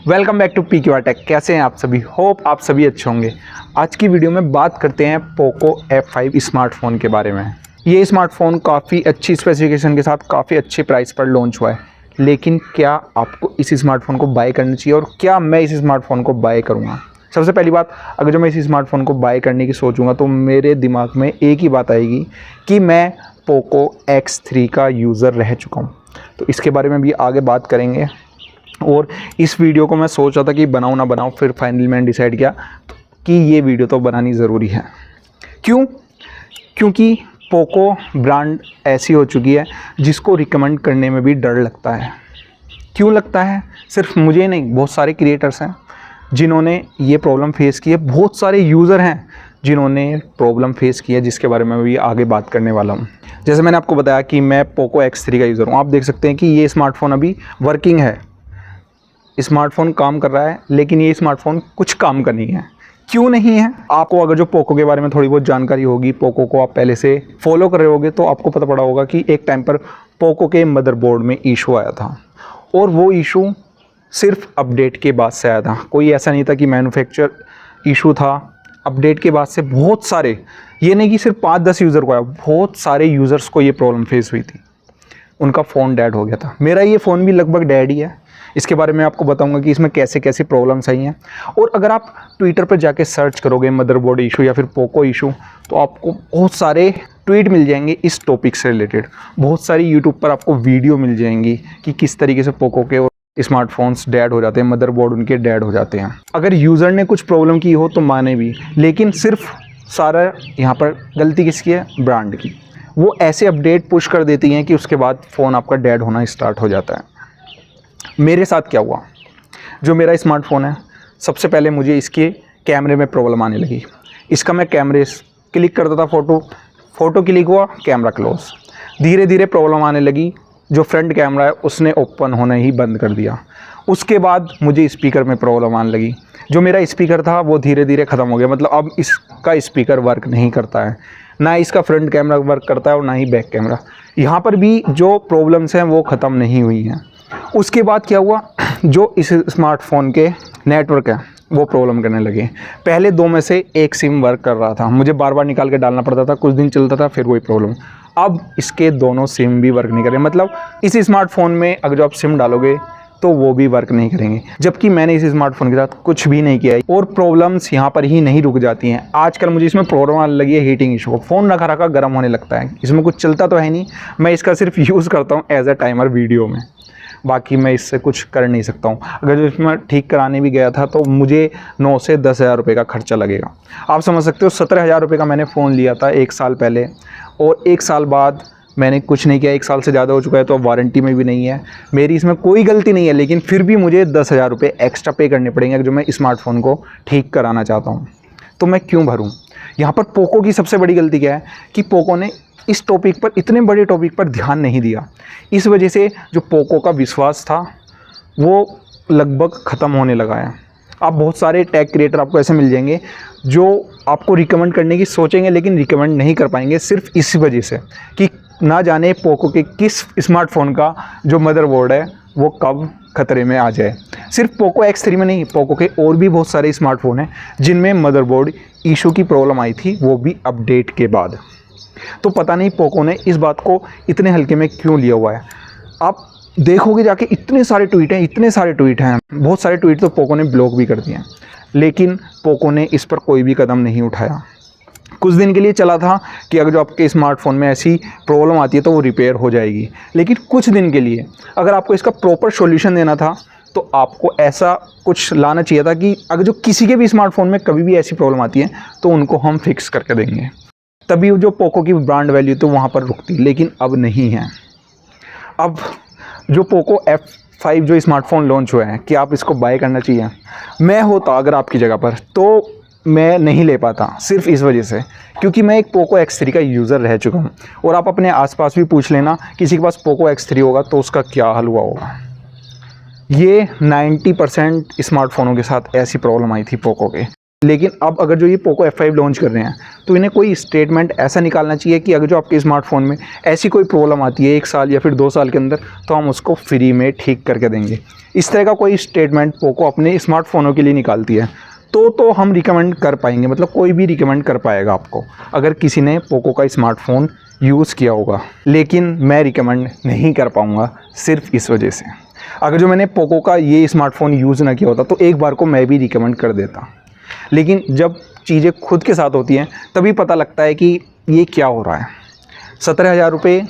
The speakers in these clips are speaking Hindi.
Welcome back to PQR tech. कैसे हैं आप सभी? होप आप सभी अच्छे होंगे। आज की वीडियो में बात करते हैं पोको F5 स्मार्टफोन के बारे में। ये स्मार्टफोन काफ़ी अच्छी स्पेसिफिकेशन के साथ काफ़ी अच्छे प्राइस पर लॉन्च हुआ है, लेकिन क्या आपको इस स्मार्टफोन को बाय करना चाहिए और क्या मैं इस स्मार्टफोन को बाय करूँगा? सबसे पहली बात, अगर जो मैं इस स्मार्टफोन को बाय करने की सोचूंगा तो मेरे दिमाग में एक ही बात आएगी कि मैं पोको X3 का यूज़र रह चुका हूँ। तो इसके बारे में भी आगे बात करेंगे। और इस वीडियो को मैं सोच रहा था कि बनाऊँ ना बनाऊँ, फिर फाइनली मैंने डिसाइड किया कि ये वीडियो तो बनानी ज़रूरी है। क्यों? क्योंकि पोको ब्रांड ऐसी हो चुकी है जिसको रिकमेंड करने में भी डर लगता है। क्यों लगता है? सिर्फ मुझे नहीं, बहुत सारे क्रिएटर्स हैं जिन्होंने ये प्रॉब्लम फेस की है, बहुत सारे यूज़र हैं जिन्होंने प्रॉब्लम फेस की है, जिसके बारे में भी आगे बात करने वाला हूँ। जैसे मैंने आपको बताया कि मैं पोको X3 का यूज़र हूँ। आप देख सकते हैं कि ये स्मार्टफोन अभी वर्किंग है, स्मार्टफॉन काम कर रहा है, लेकिन ये स्मार्टफोन कुछ काम का नहीं है। क्यों नहीं है? आपको अगर जो पोको के बारे में थोड़ी बहुत जानकारी होगी, पोको को आप पहले से फॉलो कर रहे होगे, तो आपको पता पड़ा होगा कि एक टाइम पर पोको के मदरबोर्ड में इशू आया था और वो इशू सिर्फ अपडेट के बाद से आया था। कोई ऐसा नहीं था कि मैन्युफैक्चर इशू था। अपडेट के बाद से बहुत सारे, ये नहीं कि सिर्फ 5-10 यूज़र को आया, बहुत सारे यूज़र्स को ये प्रॉब्लम फेस हुई थी। उनका फ़ोन डेड हो गया था। मेरा ये फ़ोन भी लगभग डेड ही है। इसके बारे में आपको बताऊंगा कि इसमें कैसे कैसे प्रॉब्लम्स आई हैं। और अगर आप ट्विटर पर जाके सर्च करोगे मदरबोर्ड इशू या फिर पोको इशू, तो आपको बहुत सारे ट्वीट मिल जाएंगे इस टॉपिक से रिलेटेड। बहुत सारी यूट्यूब पर आपको वीडियो मिल जाएंगी कि किस तरीके से पोको के और स्मार्टफोन्स डेड हो जाते हैं, मदरबोर्ड उनके डेड हो जाते हैं। अगर यूज़र ने कुछ प्रॉब्लम की हो तो माने भी, लेकिन सिर्फ सारा यहाँ पर गलती किसकी है? ब्रांड की। वो ऐसे अपडेट पुश कर देती हैं कि उसके बाद फ़ोन आपका डेड होना स्टार्ट हो जाता है। मेरे साथ क्या हुआ? जो मेरा स्मार्टफोन है, सबसे पहले मुझे इसके कैमरे में प्रॉब्लम आने लगी। इसका मैं कैमरे क्लिक करता था, फ़ोटो क्लिक हुआ, कैमरा क्लोज। धीरे धीरे प्रॉब्लम आने लगी। जो फ्रंट कैमरा है उसने ओपन होना ही बंद कर दिया। उसके बाद मुझे स्पीकर में प्रॉब्लम आने लगी। जो मेरा स्पीकर था वो धीरे धीरे ख़त्म हो गया। मतलब अब इसका स्पीकर वर्क नहीं करता है, ना इसका फ्रंट कैमरा वर्क करता है और ना ही बैक कैमरा। यहाँ पर भी जो प्रॉब्लम्स हैं वो ख़त्म नहीं हुई हैं। उसके बाद क्या हुआ? जो इस स्मार्टफोन के नेटवर्क है वो प्रॉब्लम करने लगे। पहले 2 में से एक सिम वर्क कर रहा था, मुझे बार बार निकाल के डालना पड़ता था, कुछ दिन चलता था, फिर वही प्रॉब्लम। अब इसके दोनों सिम भी वर्क नहीं कर रहे। मतलब इस स्मार्टफोन में अगर जो आप सिम डालोगे तो वो भी वर्क नहीं करेंगे। जबकि मैंने इस स्मार्टफोन के साथ कुछ भी नहीं किया है। और प्रॉब्लम्स यहाँ पर ही नहीं रुक जाती हैं। आजकल मुझे इसमें प्रॉब्लम आने लगी है हीटिंग इशू। फ़ोन रखा रखा गर्म होने लगता है। इसमें कुछ चलता तो है नहीं, मैं इसका सिर्फ यूज़ करता हूँ एज अ टाइमर वीडियो में। बाकी मैं इससे कुछ कर नहीं सकता हूँ। अगर जो इसमें ठीक कराने भी गया था तो मुझे 9 से 10 हज़ार रुपये का खर्चा लगेगा। आप समझ सकते हो, 17 हज़ार रुपये का मैंने फ़ोन लिया था 1 साल पहले, और 1 साल बाद मैंने कुछ नहीं किया। 1 साल से ज़्यादा हो चुका है, तो अब वारंटी में भी नहीं है। मेरी इसमें कोई गलती नहीं है, लेकिन फिर भी मुझे 10 हज़ार रुपये एक्स्ट्रा पे करने पड़ेंगे जो मैं स्मार्टफोन को ठीक कराना चाहता हूँ। तो मैं क्यों भरूँ? यहाँ पर पोको की सबसे बड़ी गलती क्या है कि पोको ने इस टॉपिक पर, इतने बड़े टॉपिक पर ध्यान नहीं दिया। इस वजह से जो पोको का विश्वास था वो लगभग ख़त्म होने लगा है। आप बहुत सारे टेक क्रिएटर आपको ऐसे मिल जाएंगे जो आपको रिकमेंड करने की सोचेंगे, लेकिन रिकमेंड नहीं कर पाएंगे सिर्फ इसी वजह से कि ना जाने पोको के किस स्मार्टफोन का जो मदरबोर्ड है वो कब खतरे में आ जाए। सिर्फ पोको X3 में नहीं, पोको के और भी बहुत सारे स्मार्टफोन हैं जिनमें मदरबोर्ड इशू की प्रॉब्लम आई थी, वो भी अपडेट के बाद। तो पता नहीं पोको ने इस बात को इतने हल्के में क्यों लिया हुआ है। आप देखोगे जाके इतने सारे ट्वीट हैं, बहुत सारे ट्वीट तो पोको ने ब्लॉक भी कर दिए हैं, लेकिन पोको ने इस पर कोई भी कदम नहीं उठाया। कुछ दिन के लिए चला था कि अगर जो आपके स्मार्टफोन में ऐसी प्रॉब्लम आती है तो वो रिपेयर हो जाएगी, लेकिन कुछ दिन के लिए। अगर आपको इसका प्रॉपर सॉल्यूशन देना था तो आपको ऐसा कुछ लाना चाहिए था कि अगर जो किसी के भी स्मार्टफोन में कभी भी ऐसी प्रॉब्लम आती है तो उनको हम फिक्स करके देंगे। तभी जो पोको की ब्रांड वैल्यू तो वहाँ पर रुकती, लेकिन अब नहीं है। अब जो पोको F5 जो स्मार्टफोन लॉन्च हुए हैं, कि आप इसको बाय करना चाहिए? मैं होता अगर आपकी जगह पर तो मैं नहीं ले पाता, सिर्फ इस वजह से क्योंकि मैं एक पोको X3 का यूज़र रह चुका हूँ। और आप अपने आसपास भी पूछ लेना, किसी के पास पोको X3 होगा तो उसका क्या हल हुआ होगा। ये 90% स्मार्टफोनों के साथ ऐसी प्रॉब्लम आई थी पोको के। लेकिन अब अगर जो ये पोको F5 लॉन्च कर रहे हैं तो इन्हें कोई स्टेटमेंट ऐसा निकालना चाहिए कि अगर जो आपके स्मार्टफोन में ऐसी कोई प्रॉब्लम आती है 1 साल या फिर 2 साल के अंदर, तो हम उसको फ्री में ठीक करके देंगे। इस तरह का कोई स्टेटमेंट पोको अपने स्मार्टफोनों के लिए निकालती है तो हम रिकमेंड कर पाएंगे, मतलब कोई भी रिकमेंड कर पाएगा आपको अगर किसी ने पोको का स्मार्टफोन यूज़ किया होगा। लेकिन मैं रिकमेंड नहीं कर पाऊँगा सिर्फ इस वजह से, अगर जो मैंने पोको का ये स्मार्टफोन यूज़ ना किया होता तो एक बार को मैं भी रिकमेंड कर देता। लेकिन जब चीज़ें खुद के साथ होती हैं तभी पता लगता है कि ये क्या हो रहा है। 17,000 रुपये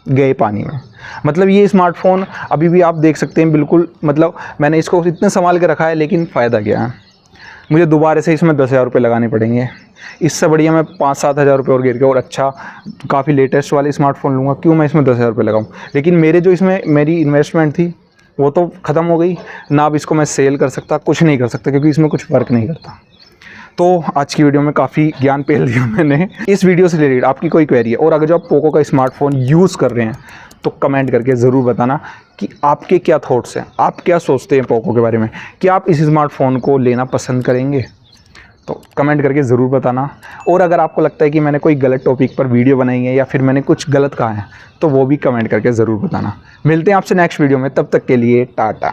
गए पानी में। मतलब ये स्मार्टफोन अभी भी आप देख सकते हैं बिल्कुल, मतलब मैंने इसको इतने संभाल के रखा है, लेकिन फ़ायदा क्या है, मुझे दोबारा से इसमें 10,000 रुपये लगाने पड़ेंगे। इससे बढ़िया मैं 5-7 हज़ार रुपये और गिर के और अच्छा काफ़ी लेटेस्ट वाले स्मार्टफोन लूँगा, क्यों मैं इसमें 10,000 रुपये लगाऊँ। लेकिन मेरे जो इसमें मेरी इन्वेस्टमेंट थी वो तो ख़त्म हो गई ना, अब इसको मैं सेल कर सकता, कुछ नहीं कर सकता, क्योंकि इसमें कुछ वर्क नहीं करता। तो आज की वीडियो में काफ़ी ज्ञान पेल दिया मैंने। इस वीडियो से रिलेटेड आपकी कोई क्वेरी है और अगर जो आप पोको का स्मार्टफोन यूज़ कर रहे हैं तो कमेंट करके ज़रूर बताना कि आपके क्या थॉट्स हैं, आप क्या सोचते हैं पोको के बारे में, कि आप इस स्मार्टफोन को लेना पसंद करेंगे। तो कमेंट करके ज़रूर बताना। और अगर आपको लगता है कि मैंने कोई गलत टॉपिक पर वीडियो बनाई है या फिर मैंने कुछ गलत कहा है तो वो भी कमेंट करके ज़रूर बताना। मिलते हैं आपसे नेक्स्ट वीडियो में, तब तक के लिए टाटा।